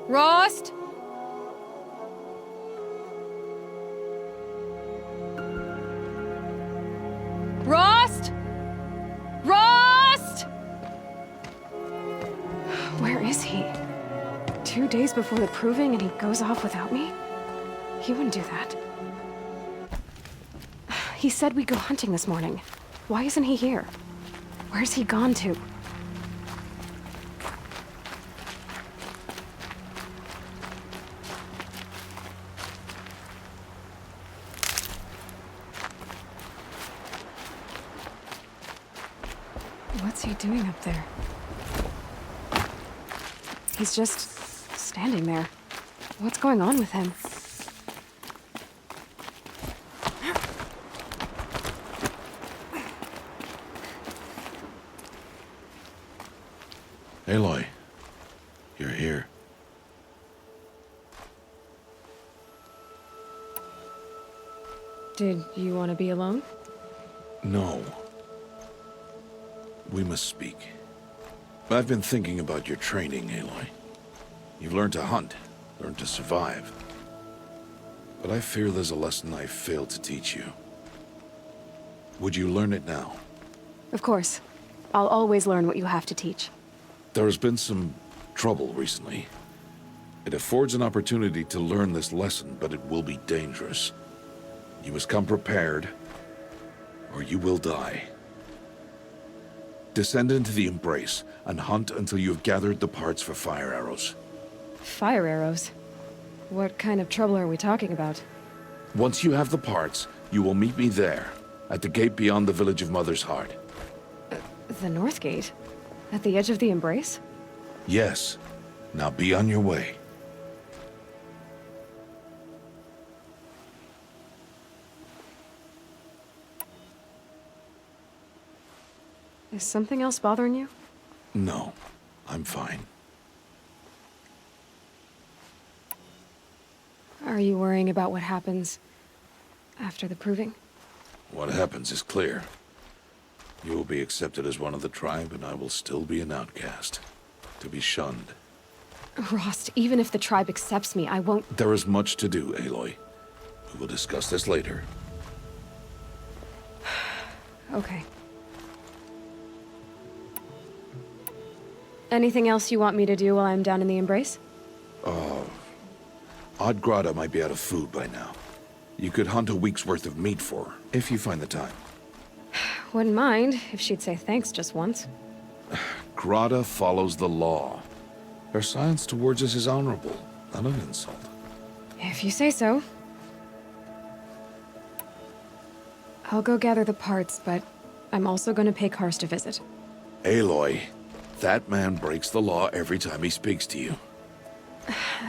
Rost? Rost? Rost? Where is he? 2 days before the proving and he goes off without me? He wouldn't do that. He said we'd go hunting this morning. Why isn't he here? Where's he gone to? What's he doing up there? He's just standing there. What's going on with him? Aloy, you're here. Did you want to be alone? No. We must speak. I've been thinking about your training, Aloy. You've learned to hunt, learned to survive. But I fear there's a lesson I failed to teach you. Would you learn it now? Of course. I'll always learn what you have to teach. There has been some trouble recently. It affords an opportunity to learn this lesson, but it will be dangerous. You must come prepared, or you will die. Descend into the Embrace, and hunt until you have gathered the parts for fire arrows. Fire arrows? What kind of trouble are we talking about? Once you have the parts, you will meet me there, at the gate beyond the village of Mother's Heart. The North Gate? At the edge of the Embrace? Yes. Now be on your way. Is something else bothering you? No, I'm fine. Are you worrying about what happens after the proving? What happens is clear. You will be accepted as one of the tribe, and I will still be an outcast. To be shunned. Rost, even if the tribe accepts me, I won't— There is much to do, Aloy. We will discuss this later. Okay. Anything else you want me to do while I'm down in the Embrace? Odd might be out of food by now. You could hunt a week's worth of meat for her, if you find the time. Wouldn't mind if she'd say thanks just once. Grada follows the law. Her silence towards us is honorable, not an insult. If you say so. I'll go gather the parts, but I'm also gonna pay Karst a visit. Aloy, that man breaks the law every time he speaks to you.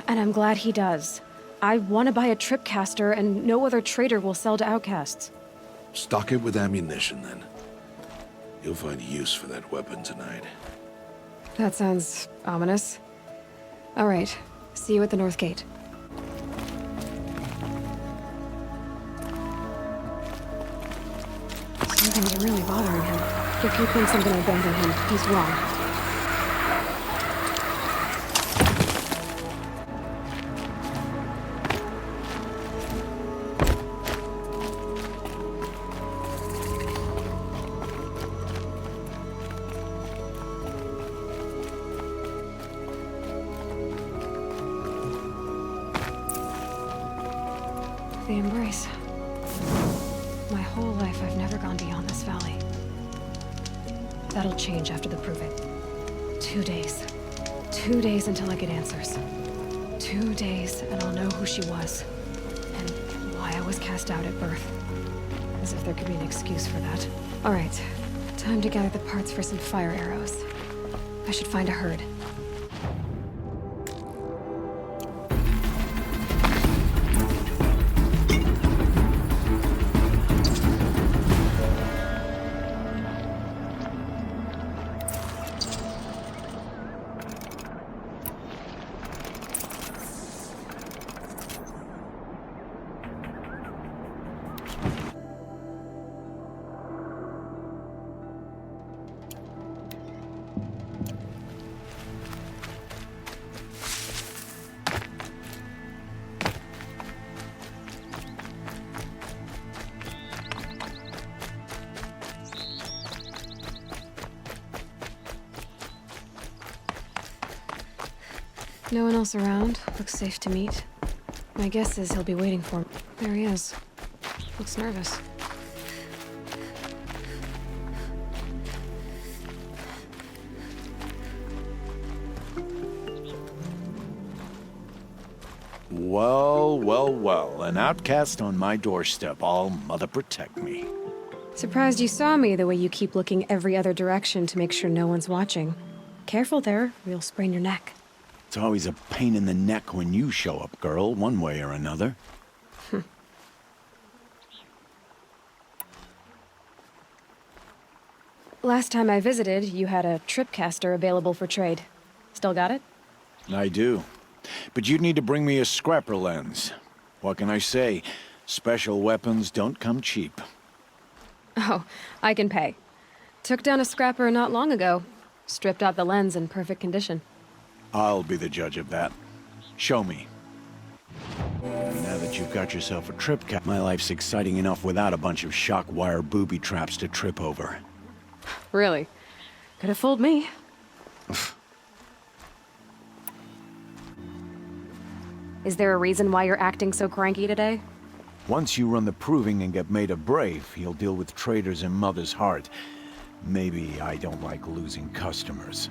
And I'm glad he does. I want to buy a tripcaster, and no other trader will sell to outcasts. Stock it with ammunition, then. You'll find use for that weapon tonight. That sounds ominous. All right. See you at the North Gate. Something's really bothering him. If he thinks I'm gonna abandon him, he's wrong. The Embrace. My whole life, I've never gone beyond this valley. That'll change after the proving. 2 days. 2 days until I get answers. 2 days, and I'll know who she was. And why I was cast out at birth. As if there could be an excuse for that. All right. Time to gather the parts for some fire arrows. I should find a herd. No one else around. Looks safe to meet. My guess is he'll be waiting for me. There he is. Looks nervous. Well, well, well. An outcast on my doorstep. All mother protect me. Surprised you saw me the way you keep looking every other direction to make sure no one's watching. Careful there, or you'll sprain your neck. It's always a pain in the neck when you show up, girl, one way or another. Last time I visited, you had a tripcaster available for trade. Still got it? I do. But you'd need to bring me a scrapper lens. What can I say? Special weapons don't come cheap. Oh, I can pay. Took down a scrapper not long ago. Stripped out the lens in perfect condition. I'll be the judge of that. Show me. Now that you've got yourself a tripcat, my life's exciting enough without a bunch of shock wire booby traps to trip over. Really? Could have fooled me. Is there a reason why you're acting so cranky today? Once you run the proving and get made a brave, you'll deal with traitors in Mother's Heart. Maybe I don't like losing customers.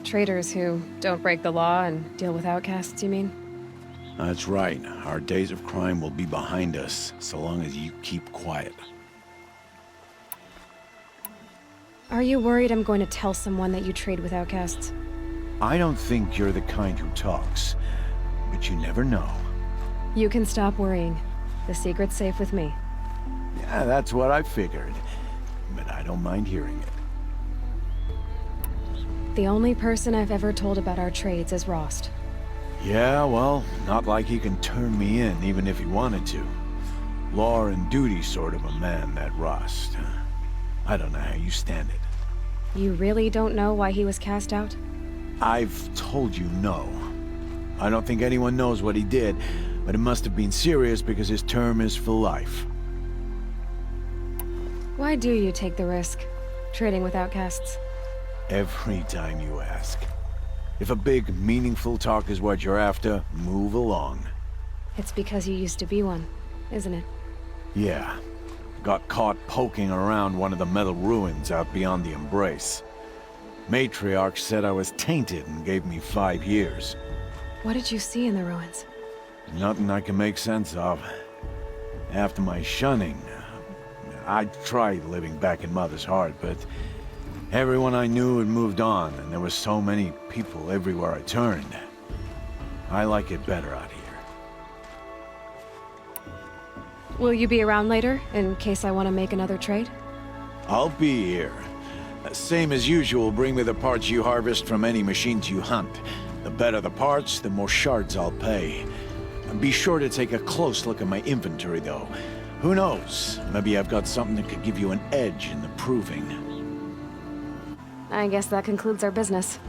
Traitors who don't break the law and deal with outcasts, you mean? That's right. Our days of crime will be behind us, so long as you keep quiet. Are you worried I'm going to tell someone that you trade with outcasts? I don't think you're the kind who talks, but you never know. You can stop worrying. The secret's safe with me. Yeah, that's what I figured. But I don't mind hearing it. The only person I've ever told about our trades is Rost. Yeah, well, not like he can turn me in, even if he wanted to. Law and duty sort of a man, that Rost. I don't know how you stand it. You really don't know why he was cast out? I've told you no. I don't think anyone knows what he did, but it must have been serious because his term is for life. Why do you take the risk, trading with outcasts? Every time you ask. If a big, meaningful talk is what you're after, move along. It's because you used to be one, isn't it? Yeah. Got caught poking around one of the metal ruins out beyond the Embrace. Matriarch said I was tainted and gave me 5 years. What did you see in the ruins? Nothing I can make sense of. After my shunning, I tried living back in Mother's Heart, but everyone I knew had moved on, and there were so many people everywhere I turned. I like it better out here. Will you be around later, in case I want to make another trade? I'll be here. Same as usual, bring me the parts you harvest from any machines you hunt. The better the parts, the more shards I'll pay. Be sure to take a close look at my inventory, though. Who knows? Maybe I've got something that could give you an edge in the proving. I guess that concludes our business.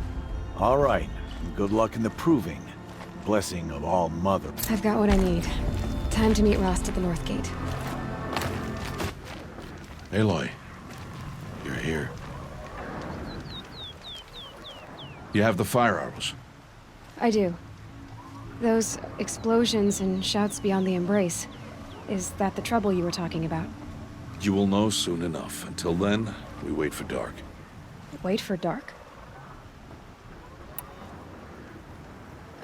All right. Good luck in the proving. Blessing of all Mother. I've got what I need. Time to meet Rost at the North Gate. Aloy, you're here. You have the fire arrows. I do. Those explosions and shouts beyond the Embrace. Is that the trouble you were talking about? You will know soon enough. Until then, we wait for dark. Wait for dark?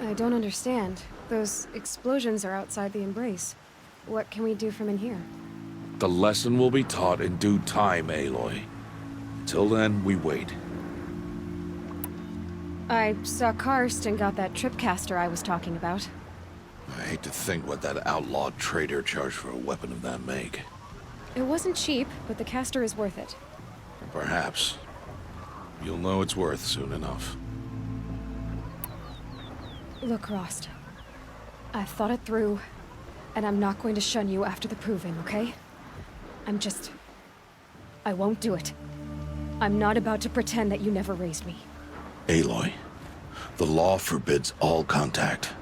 I don't understand. Those explosions are outside the Embrace. What can we do from in here? The lesson will be taught in due time, Aloy. Till then, we wait. I saw Karst and got that tripcaster I was talking about. I hate to think what that outlawed trader charged for a weapon of that make. It wasn't cheap, but the caster is worth it. Perhaps. You'll know it's worth soon enough. Look, Rost. I've thought it through, and I'm not going to shun you after the proving, okay? I won't do it. I'm not about to pretend that you never raised me. Aloy, the law forbids all contact.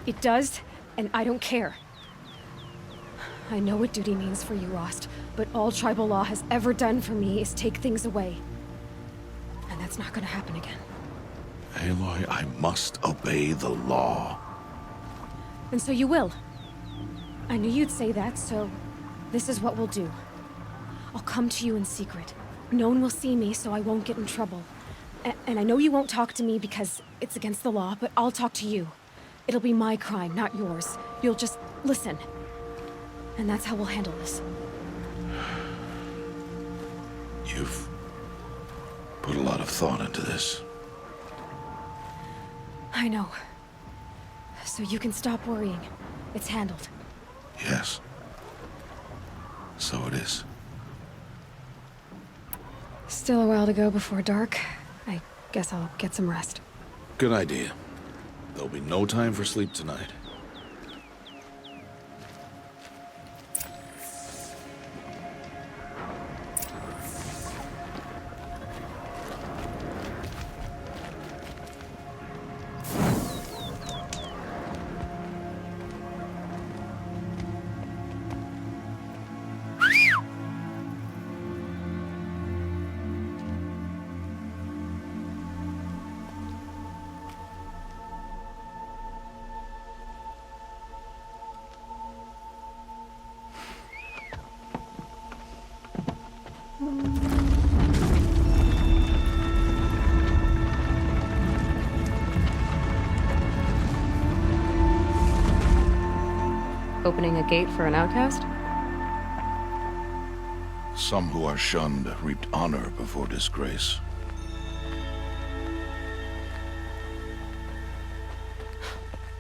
It does, and I don't care. I know what duty means for you, Rost, but all tribal law has ever done for me is take things away. And that's not gonna happen again. Aloy, I must obey the law. And so you will. I knew you'd say that, so this is what we'll do. I'll come to you in secret. No one will see me, so I won't get in trouble. And I know you won't talk to me because it's against the law, but I'll talk to you. It'll be my crime, not yours. You'll just listen. And that's how we'll handle this. You've put a lot of thought into this. I know. So you can stop worrying. It's handled. Yes. So it is. Still a while to go before dark. I guess I'll get some rest. Good idea. There'll be no time for sleep tonight. Opening a gate for an outcast? Some who are shunned reaped honor before disgrace.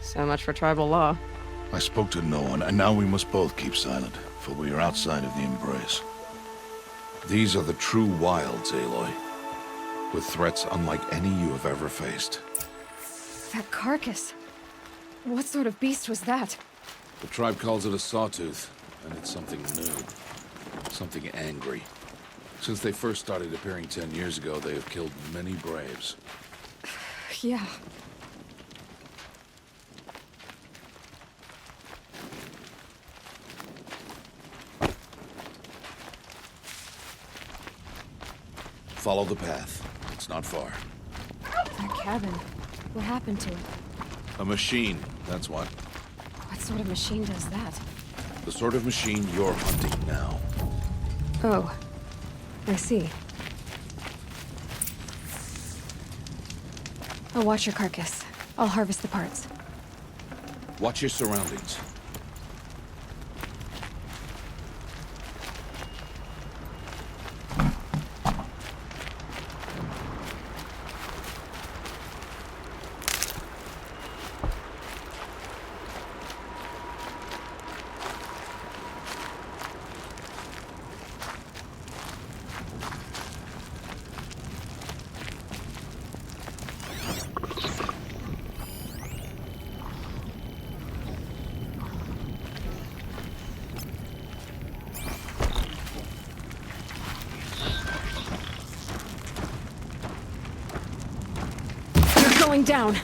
So much for tribal law. I spoke to no one, and now we must both keep silent, for we are outside of the embrace. These are the true wilds, Aloy, with threats unlike any you have ever faced. That carcass. What sort of beast was that? The tribe calls it a sawtooth, and it's something new. Something angry. Since they first started appearing 10 years ago, they have killed many braves. Yeah. Follow the path. It's not far. That cabin. What happened to it? A machine, that's what. What sort of machine does that? The sort of machine you're hunting now. Oh. I see. I'll watch your carcass. I'll harvest the parts. Watch your surroundings. Going down.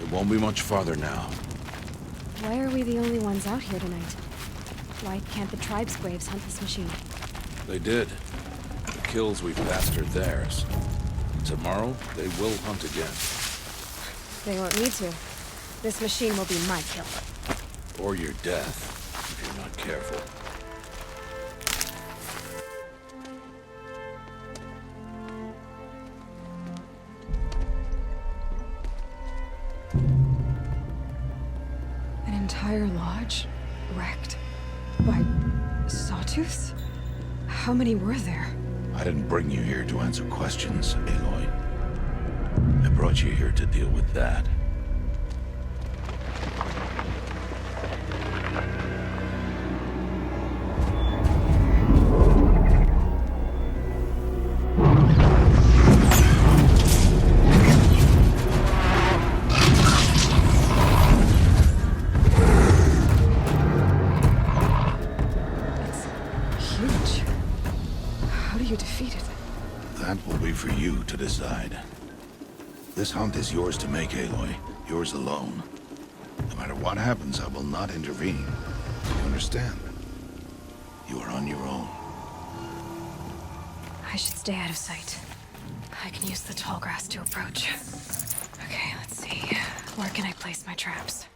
It won't be much farther now. Why are we the only ones out here tonight? Why can't the tribe's braves hunt this machine? They did. The kills we've passed are theirs. Tomorrow, they will hunt again. They won't need to. This machine will be my kill. Or your death, if you're not careful. An entire lodge wrecked by sawtooths? How many were there? I didn't bring you here to answer questions, Aloy. I brought you here to deal with that. That will be for you to decide. This hunt is yours to make, Aloy. Yours alone. No matter what happens, I will not intervene. You understand? You are on your own. I should stay out of sight. I can use the tall grass to approach. Okay, let's see. Where can I place my traps?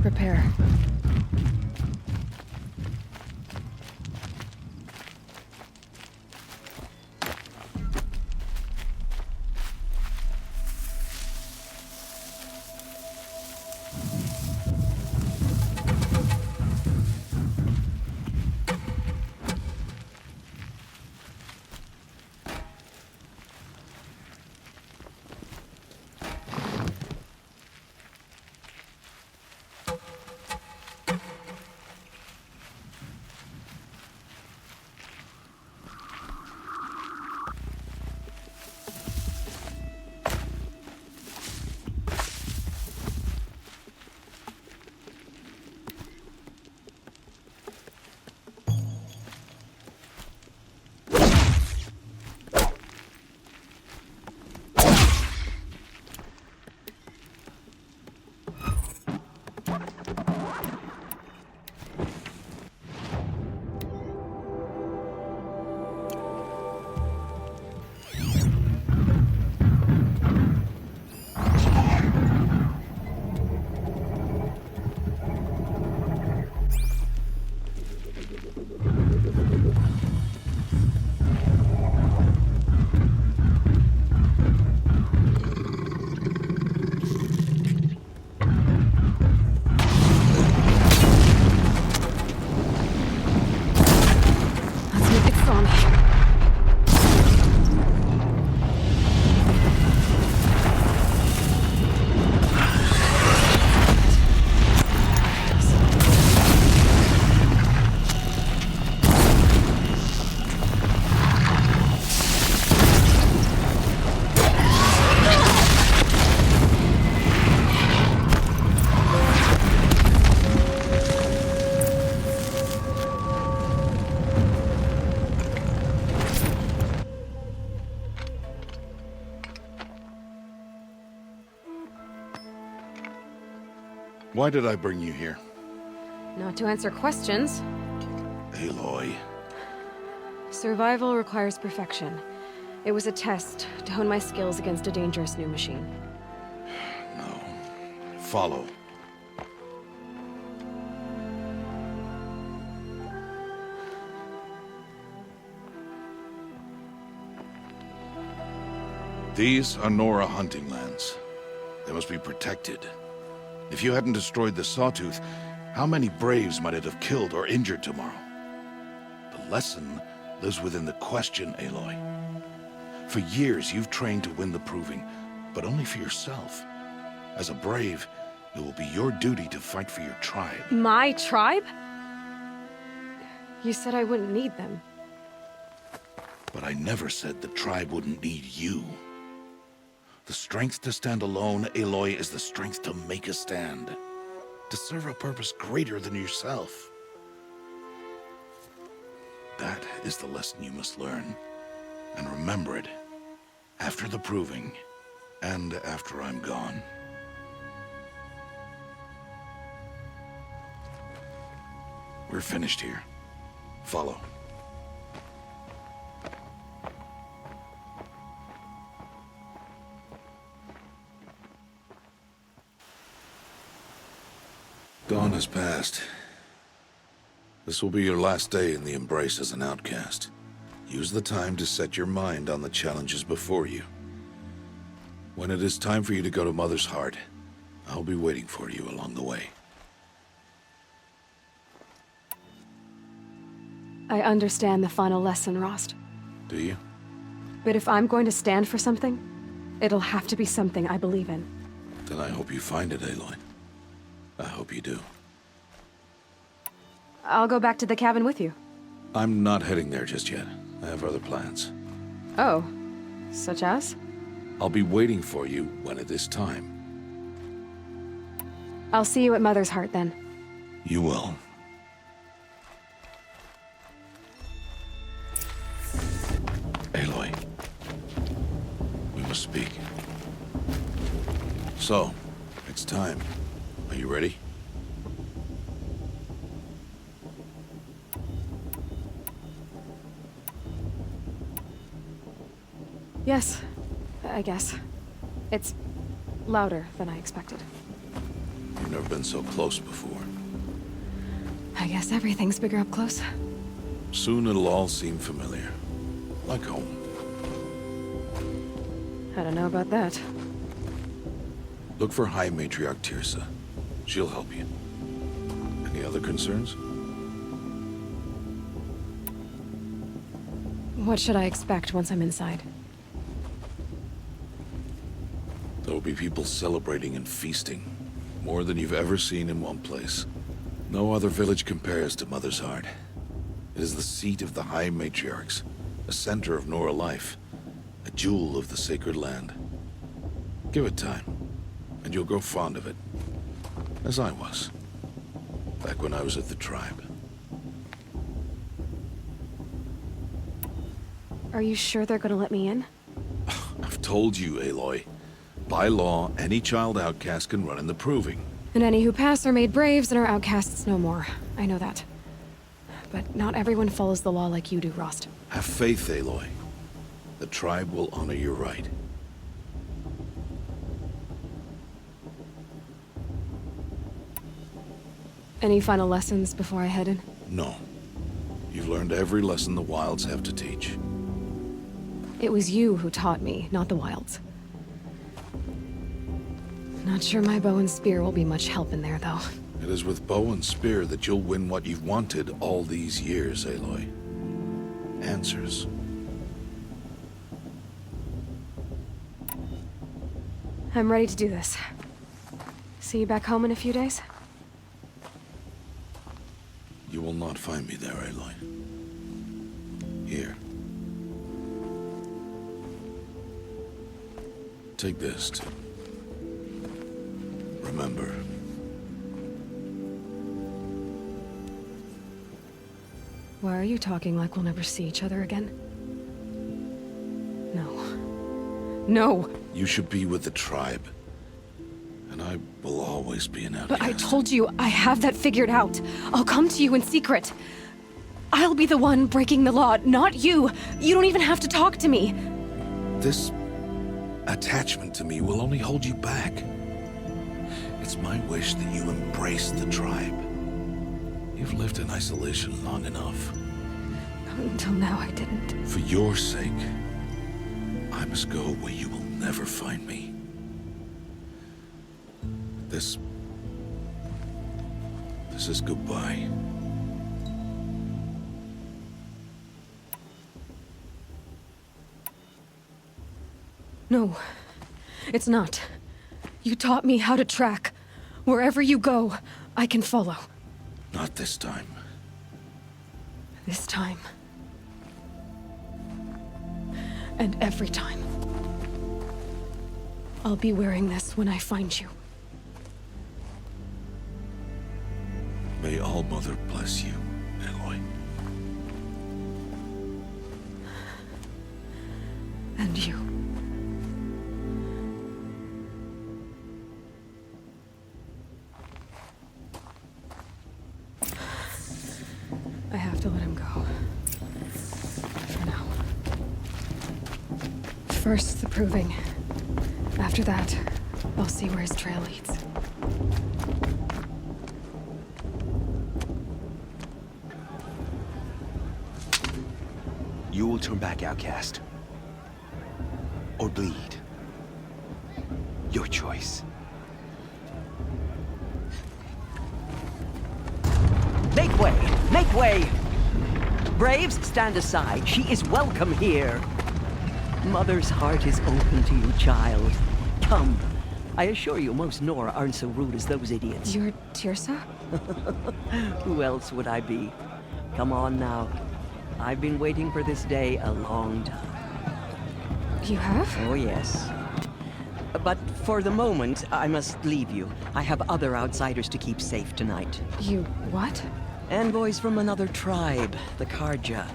Prepare. Why did I bring you here? Not to answer questions. Aloy. Survival requires perfection. It was a test to hone my skills against a dangerous new machine. No. Follow. These are Nora hunting lands. They must be protected. If you hadn't destroyed the Sawtooth, how many Braves might it have killed or injured tomorrow? The lesson lives within the question, Aloy. For years, you've trained to win the Proving, but only for yourself. As a Brave, it will be your duty to fight for your tribe. My tribe? You said I wouldn't need them. But I never said the tribe wouldn't need you. The strength to stand alone, Aloy, is the strength to make a stand. To serve a purpose greater than yourself. That is the lesson you must learn. And remember it. After the Proving, and after I'm gone. We're finished here. Follow. Dawn has passed. This will be your last day in the Embrace as an outcast. Use the time to set your mind on the challenges before you. When it is time for you to go to Mother's Heart, I'll be waiting for you along the way. I understand the final lesson, Rost. Do you? But if I'm going to stand for something, It'll have to be something I believe in. Then I hope you find it, Aloy. I hope you do. I'll go back to the cabin with you. I'm not heading there just yet. I have other plans. Oh, such as? I'll be waiting for you when it is time. I'll see you at Mother's Heart then. You will. Aloy. We must speak. So, it's time. Are you ready? Yes, I guess. It's louder than I expected. You've never been so close before. I guess everything's bigger up close. Soon it'll all seem familiar. Like home. I don't know about that. Look for High Matriarch Tirsa. She'll help you. Any other concerns? What should I expect once I'm inside? There will be people celebrating and feasting. More than you've ever seen in one place. No other village compares to Mother's Heart. It is the seat of the High Matriarchs, a center of Nora life, a jewel of the sacred land. Give it time, and you'll grow fond of it. As I was, back when I was at the tribe. Are you sure they're gonna let me in? I've told you, Aloy. By law, any child outcast can run in the Proving. And any who pass are made braves and are outcasts no more. I know that. But not everyone follows the law like you do, Rost. Have faith, Aloy. The tribe will honor your right. Any final lessons before I head in? No. You've learned every lesson the Wilds have to teach. It was you who taught me, not the Wilds. Not sure my bow and spear will be much help in there, though. It is with bow and spear that you'll win what you've wanted all these years, Aloy. Answers. I'm ready to do this. See you back home in a few days? You will not find me there, Aloy. Here. Take this to remember. Why are you talking like we'll never see each other again? No. No! You should be with the tribe. And I will always be an outcast. But I told you, I have that figured out. I'll come to you in secret. I'll be the one breaking the law, not you. You don't even have to talk to me. This attachment to me will only hold you back. It's my wish that you embrace the tribe. You've lived in isolation long enough. Until now, I didn't. For your sake, I must go where you will never find me. This is goodbye. No, it's not. You taught me how to track. Wherever you go, I can follow. Not this time. This time. And every time. I'll be wearing this when I find you. May All Mother bless you, Aloy. And you. I have to let him go. For now. First, the proving. After that, I'll see where his trail leads. You will turn back, outcast. Or bleed. Your choice. Make way! Make way! Braves, stand aside. She is welcome here. Mother's heart is open to you, child. Come. I assure you, most Nora aren't so rude as those idiots. You're Tirsa? Who else would I be? Come on now. I've been waiting for this day a long time. You have? Oh, yes. But for the moment, I must leave you. I have other outsiders to keep safe tonight. You what? Envoys from another tribe, the Karja.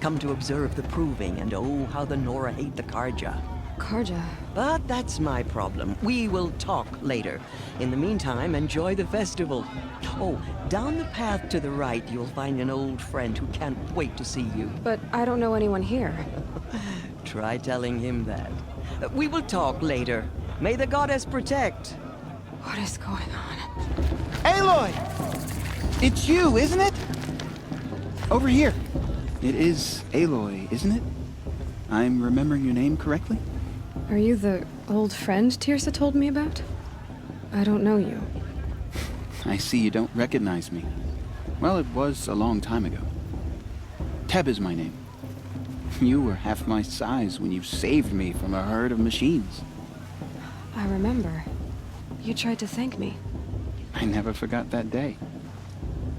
Come to observe the proving, and oh, how the Nora hate the Karja. Karja. But that's my problem. We will talk later. In the meantime, enjoy the festival. Oh, down the path to the right, you'll find an old friend who can't wait to see you. But I don't know anyone here. Try telling him that. We will talk later. May the goddess protect. What is going on? Aloy! It's you, isn't it? Over here. It is Aloy, isn't it? I'm remembering your name correctly? Are you the old friend Tirsa told me about? I don't know you. I see you don't recognize me. Well, it was a long time ago. Teb is my name. You were half my size when you saved me from a herd of machines. I remember. You tried to thank me. I never forgot that day.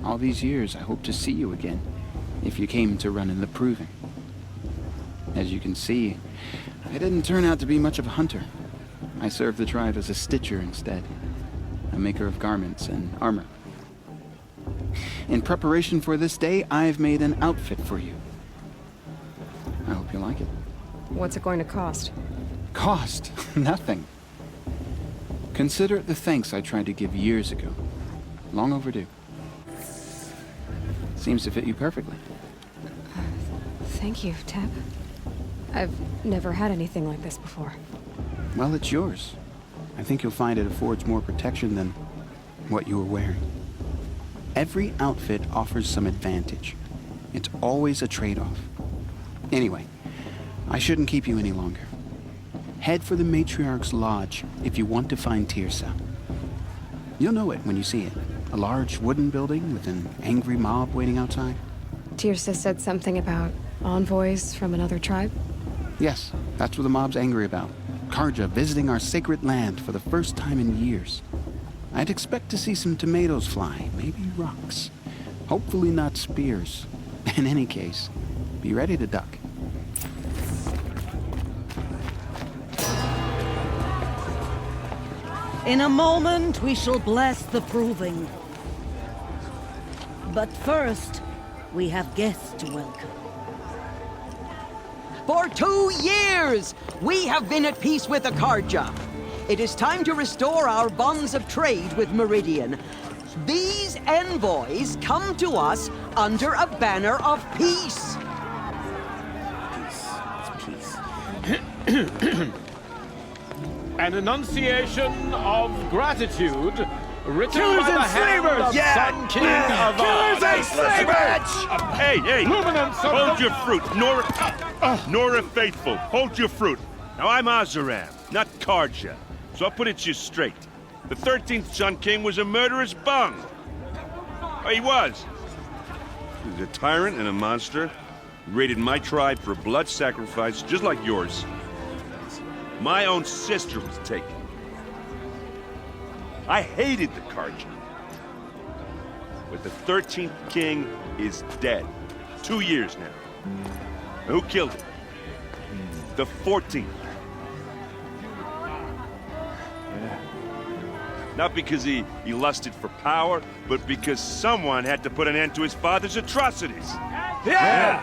All these years, I hope to see you again, if you came to run in the proving. As you can see, I didn't turn out to be much of a hunter. I served the tribe as a stitcher instead, a maker of garments and armor. In preparation for this day, I've made an outfit for you. I hope you like it. What's it going to cost? Cost? Nothing. Consider it the thanks I tried to give years ago. Long overdue. Seems to fit you perfectly. Thank you, Teb. I've never had anything like this before. Well, it's yours. I think you'll find it affords more protection than what you were wearing. Every outfit offers some advantage. It's always a trade-off. Anyway, I shouldn't keep you any longer. Head for the Matriarch's Lodge if you want to find Tirsa. You'll know it when you see it. A large wooden building with an angry mob waiting outside. Tirsa said something about envoys from another tribe? Yes, that's what the mob's angry about. Karja visiting our sacred land for the first time in years. I'd expect to see some tomatoes fly, maybe rocks. Hopefully not spears. In any case, be ready to duck. In a moment, we shall bless the proving. But first, we have guests to welcome. For 2 years, we have been at peace with the Karja. It is time to restore our bonds of trade with Meridian. These envoys come to us under a banner of peace. An enunciation of gratitude written Killers by the and hand slavers! of Yeah! Sun King of Killers and slavers! Hey! Luminance of Hold the- your fruit, Nora Faithful. Hold your fruit. Now I'm Azaram, not Karja, so I'll put it to you straight. The 13th Sun King was a murderous bung. Oh, he was. He was a tyrant and a monster. He raided my tribe for blood sacrifice, just like yours. My own sister was taken. I hated the Karja. But the 13th king is dead. 2 years now. Who killed him? The 14th. Not because he lusted for power, but because someone had to put an end to his father's atrocities. Yeah!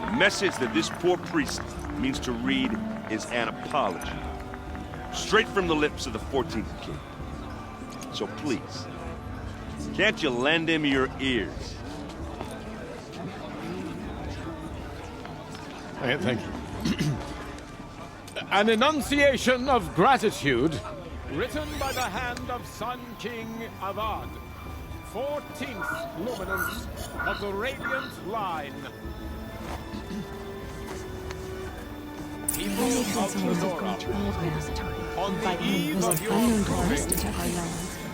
The message that this poor priest means to read is an apology. Straight from the lips of the 14th king. So please, can't you lend him your ears? Thank you. An enunciation of gratitude written by the hand of Sun King Avad, 14th luminance of the Radiant Line. People of Lenora, on the eve of your proving,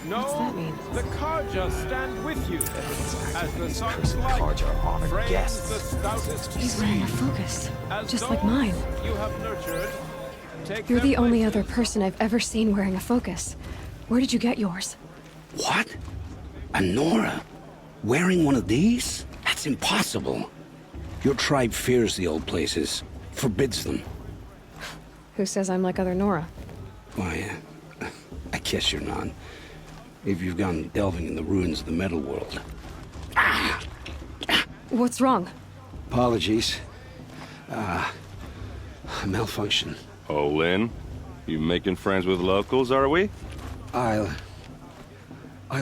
No, What's that mean? the Karja stand with you. As the sun's Cursed light Karja honor frames guests. the stoutest He's wearing a focus, as just like those mine. you have nurtured, take You're their the only places. other person I've ever seen wearing a focus. Where did you get yours? What? A Nora? Wearing one of these? That's impossible. Your tribe fears the old places, forbids them. Who says I'm like other Nora? Why, I guess you're not. If you've gone delving in the ruins of the metal world. What's wrong? Apologies. Malfunction. Oh, Lynn, you making friends with locals, are we? I'll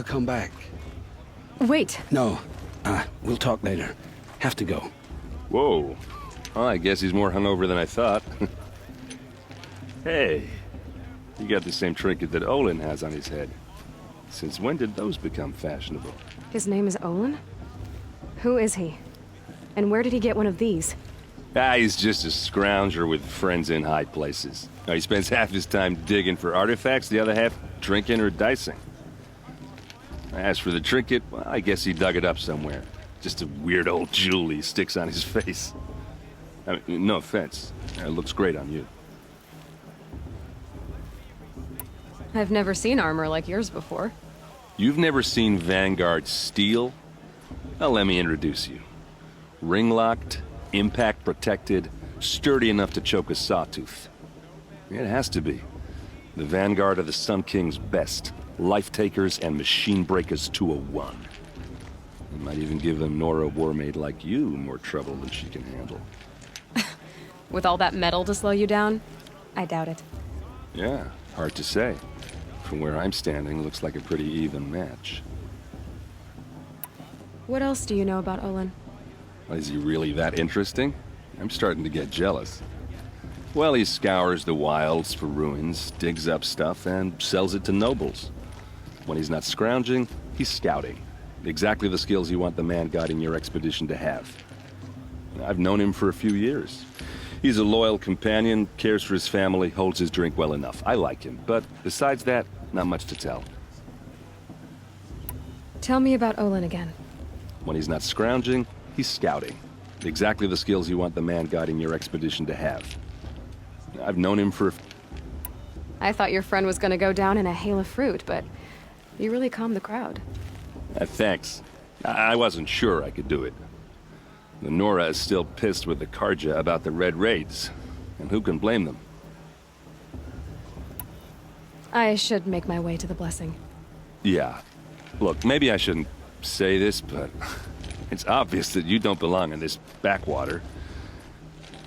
come back. Wait. No, we'll talk later. Have to go. Whoa. Well, I guess he's more hungover than I thought. Hey, you got the same trinket that Olin has on his head. Since when did those become fashionable? His name is Olin? Who is he? And where did he get one of these? He's just a scrounger with friends in high places. Now, he spends half his time digging for artifacts, the other half drinking or dicing. As for the trinket, well, I guess he dug it up somewhere. Just a weird old jewel he sticks on his face. I mean, no offense. It looks great on you. I've never seen armor like yours before. You've never seen Vanguard steel? Well, let me introduce you. Ring-locked, impact-protected, sturdy enough to choke a sawtooth. It has to be. The Vanguard of the Sun King's best. Life-takers and machine-breakers to a one. It might even give a Nora war-maid like you more trouble than she can handle. With all that metal to slow you down? I doubt it. Yeah, hard to say. From where I'm standing, looks like a pretty even match. What else do you know about Olin? Is he really that interesting? I'm starting to get jealous. Well, he scours the wilds for ruins, digs up stuff, and sells it to nobles. When he's not scrounging, he's scouting. Exactly the skills you want the man guiding your expedition to have. I've known him for a few years. He's a loyal companion, cares for his family, holds his drink well enough. I like him, but besides that, not much to tell. Tell me about Olin again. When he's not scrounging, he's scouting. Exactly the skills you want the man guiding your expedition to have. I've known him for... I thought your friend was gonna go down in a hail of fruit, but you really calmed the crowd. Thanks. I wasn't sure I could do it. The Nora is still pissed with the Karja about the Red Raids, and who can blame them? I should make my way to the blessing. Yeah. Look, maybe I shouldn't say this, but it's obvious that you don't belong in this backwater.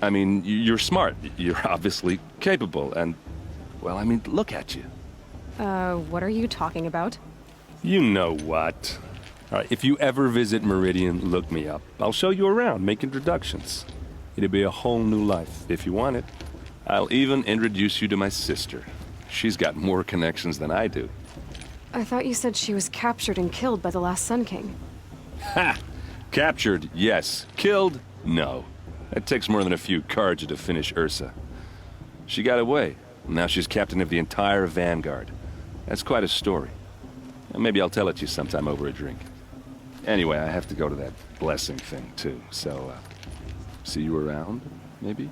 I mean, you're smart. You're obviously capable, and, well, I mean, look at you. What are you talking about? You know what. All right, if you ever visit Meridian, look me up. I'll show you around, make introductions. It'll be a whole new life, if you want it. I'll even introduce you to my sister. She's got more connections than I do. I thought you said she was captured and killed by the last Sun King. Ha! Captured, yes. Killed, no. That takes more than a few Karja to finish Ursa. She got away. Now she's captain of the entire Vanguard. That's quite a story. Maybe I'll tell it to you sometime over a drink. Anyway, I have to go to that blessing thing, too. So, see you around, maybe?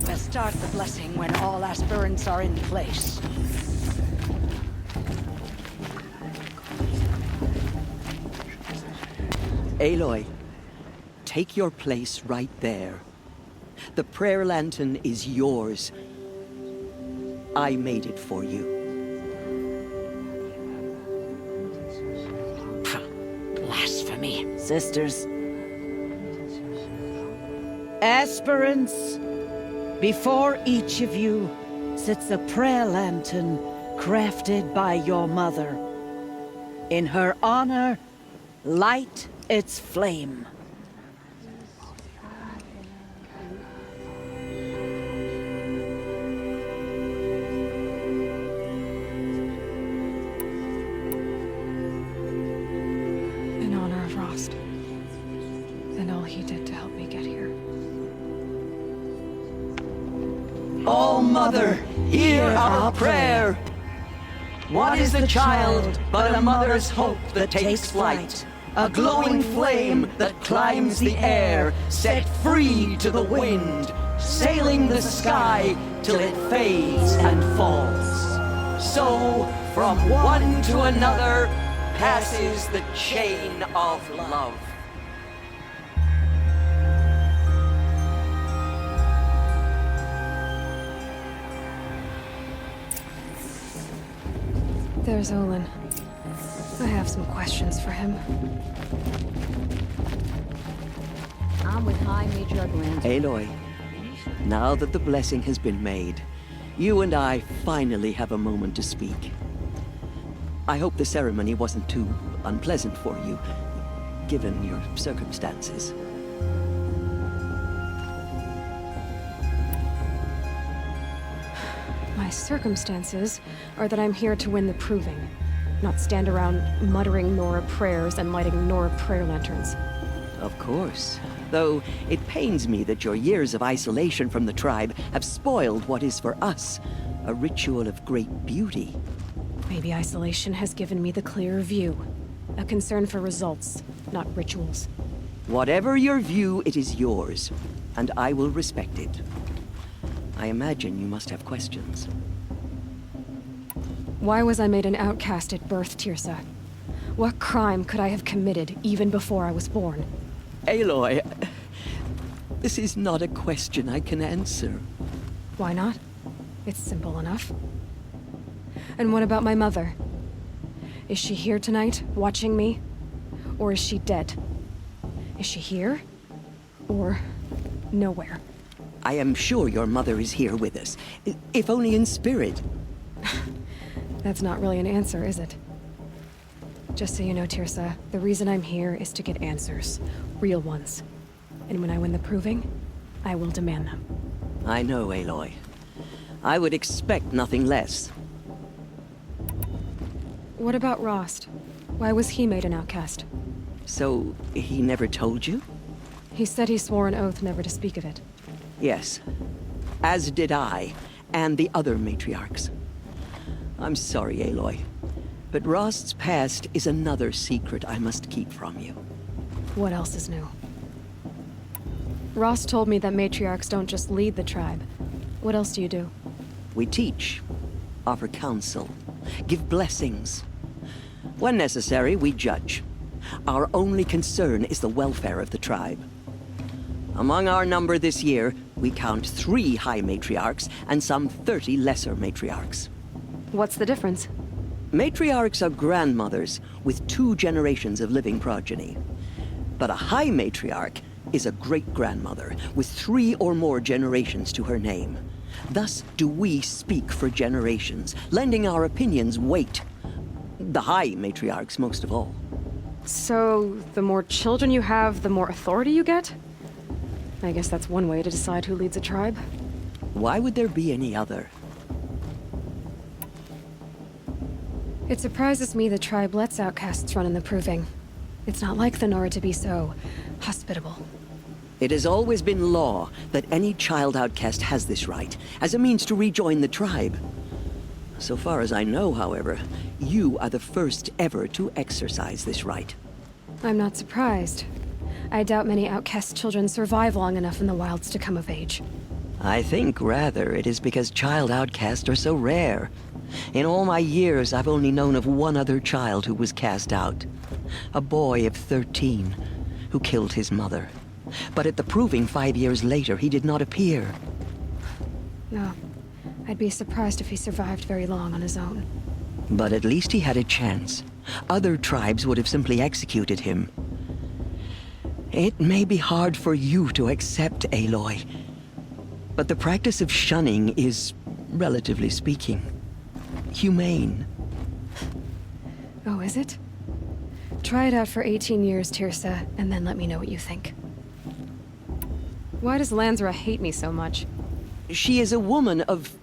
We'll start the blessing when all aspirants are in place. Aloy, take your place right there. The prayer lantern is yours. I made it for you. Blasphemy. Sisters. Aspirants, before each of you sits a prayer lantern crafted by your mother. In her honor, light its flame. In honor of Rost. And all he did to help me get here. Oh, Mother, hear our prayer! What is the child but a mother's hope that takes flight? A glowing flame that climbs the air, set free to the wind, sailing the sky till it fades and falls. So, from one to another, passes the chain of love. There's Olin. I have some questions for him. I'm with High Matriarch Lance. Aloy, now that the blessing has been made, you and I finally have a moment to speak. I hope the ceremony wasn't too unpleasant for you, given your circumstances. My circumstances are that I'm here to win the proving, not stand around muttering Nora prayers and lighting Nora prayer lanterns. Of course. Though it pains me that your years of isolation from the tribe have spoiled what is for us a ritual of great beauty. Maybe isolation has given me the clearer view. A concern for results, not rituals. Whatever your view, it is yours, and I will respect it. I imagine you must have questions. Why was I made an outcast at birth, Tirsa? What crime could I have committed even before I was born? Aloy, this is not a question I can answer. Why not? It's simple enough. And what about my mother? Is she here tonight, watching me? Or is she dead? Is she here? Or nowhere? I am sure your mother is here with us, if only in spirit. That's not really an answer, is it? Just so you know, Tirsa, the reason I'm here is to get answers. Real ones. And when I win the proving, I will demand them. I know, Aloy. I would expect nothing less. What about Rost? Why was he made an outcast? So, he never told you? He said he swore an oath never to speak of it. Yes. As did I, and the other matriarchs. I'm sorry, Aloy, but Rost's past is another secret I must keep from you. What else is new? Rost told me that matriarchs don't just lead the tribe. What else do you do? We teach, offer counsel, give blessings. When necessary, we judge. Our only concern is the welfare of the tribe. Among our number this year, we count 3 high matriarchs and some 30 lesser matriarchs. What's the difference? Matriarchs are grandmothers with 2 generations of living progeny. But a high matriarch is a great-grandmother with 3 or more generations to her name. Thus do we speak for generations, lending our opinions weight. The high matriarchs most of all. So, the more children you have, the more authority you get? I guess that's one way to decide who leads a tribe. Why would there be any other? It surprises me the tribe lets outcasts run in the proving. It's not like the Nora to be so hospitable. It has always been law that any child outcast has this right, as a means to rejoin the tribe. So far as I know, however, you are the first ever to exercise this right. I'm not surprised. I doubt many outcast children survive long enough in the wilds to come of age. I think, rather, it is because child outcasts are so rare. In all my years, I've only known of one other child who was cast out. A boy of 13, who killed his mother. But at the proving 5 years later, he did not appear. No. I'd be surprised if he survived very long on his own. But at least he had a chance. Other tribes would have simply executed him. It may be hard for you to accept, Aloy, but the practice of shunning is, relatively speaking, humane. Oh, is it? Try it out for 18 years, Tirsa, and then let me know what you think. Why does Lansra hate me so much? She is a woman of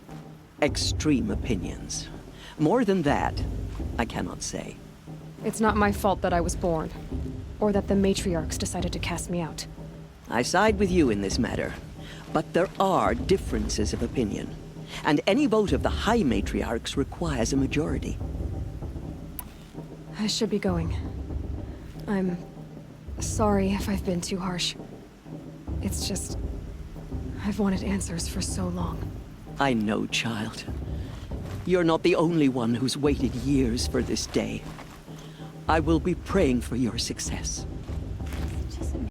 extreme opinions. More than that, I cannot say. It's not my fault that I was born, or that the matriarchs decided to cast me out. I side with you in this matter, but there are differences of opinion, and any vote of the high matriarchs requires a majority. I should be going. I'm sorry if I've been too harsh. It's just... I've wanted answers for so long. I know, child. You're not the only one who's waited years for this day. I will be praying for your success.